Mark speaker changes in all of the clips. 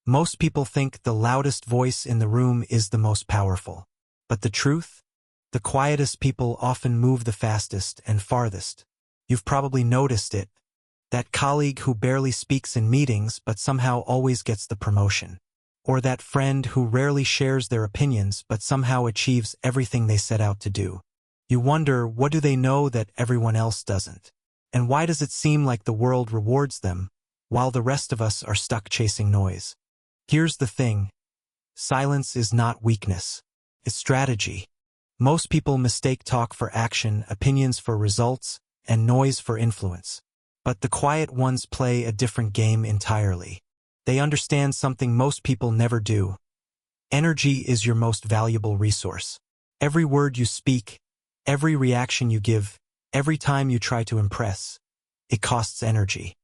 Speaker 1: Most people think the loudest voice in the room is the most powerful. But the truth? The quietest people often move the fastest and farthest. You've probably noticed it. That colleague who barely speaks in meetings but somehow always gets the promotion. Or that friend who rarely shares their opinions but somehow achieves everything they set out to do. You wonder, what do they know that everyone else doesn't? And why does it seem like the world rewards them, while the rest of us are stuck chasing noise? Here's the thing. Silence is not weakness. It's strategy. Most people mistake talk for action, opinions for results, and noise for influence. But the quiet ones play a different game entirely. They understand something most people never do. Energy is your most valuable resource. Every word you speak, every reaction you give, every time you try to impress, it costs energy.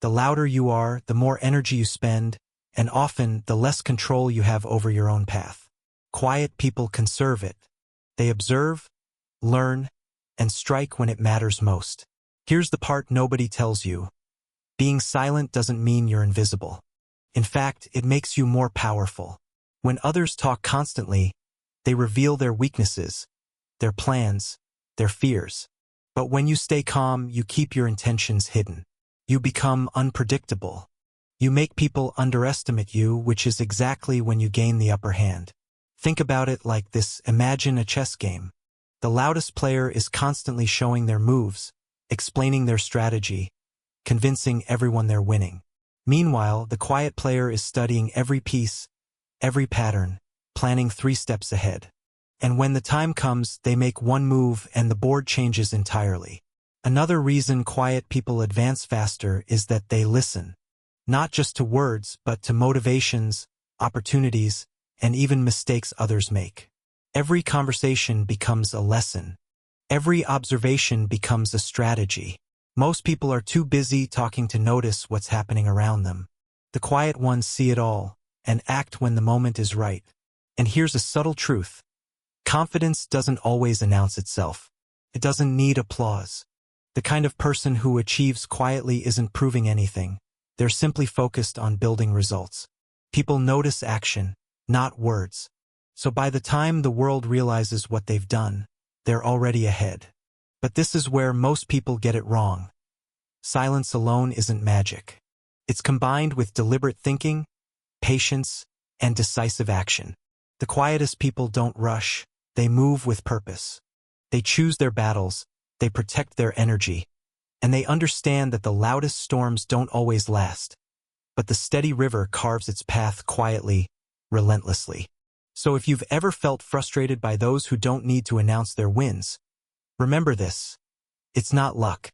Speaker 1: The louder you are, the more energy you spend, and often the less control you have over your own path. Quiet people conserve it. They observe, learn, and strike when it matters most. Here's the part nobody tells you. Being silent doesn't mean you're invisible. In fact, it makes you more powerful. When others talk constantly, they reveal their weaknesses, their plans, their fears. But when you stay calm, you keep your intentions hidden. You become unpredictable. You make people underestimate you, which is exactly when you gain the upper hand. Think about it like this. Imagine a chess game. The loudest player is constantly showing their moves, explaining their strategy, convincing everyone they're winning. Meanwhile, the quiet player is studying every piece, every pattern, planning 3 steps ahead. And when the time comes, they make one move and the board changes entirely. Another reason quiet people advance faster is that they listen. Not just to words, but to motivations, opportunities, and even mistakes others make. Every conversation becomes a lesson. Every observation becomes a strategy. Most people are too busy talking to notice what's happening around them. The quiet ones see it all, and act when the moment is right. And here's a subtle truth. Confidence doesn't always announce itself. It doesn't need applause. The kind of person who achieves quietly isn't proving anything. They're simply focused on building results. People notice action, not words. So by the time the world realizes what they've done, they're already ahead. But this is where most people get it wrong. Silence alone isn't magic. It's combined with deliberate thinking, patience, and decisive action. The quietest people don't rush. They move with purpose. They choose their battles, they protect their energy, and they understand that the loudest storms don't always last. But the steady river carves its path quietly, relentlessly. So if you've ever felt frustrated by those who don't need to announce their wins, remember this. It's not luck.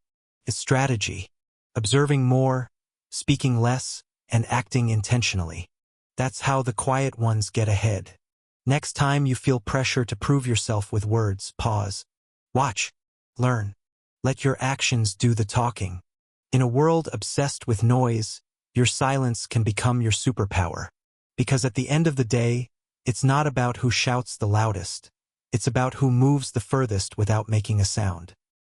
Speaker 1: It's strategy. Observing more, speaking less, and acting intentionally. That's how the quiet ones get ahead. Next time you feel pressure to prove yourself with words, pause. Watch. Learn. Let your actions do the talking. In a world obsessed with noise, your silence can become your superpower. Because at the end of the day, it's not about who shouts the loudest. It's about who moves the furthest without making a sound.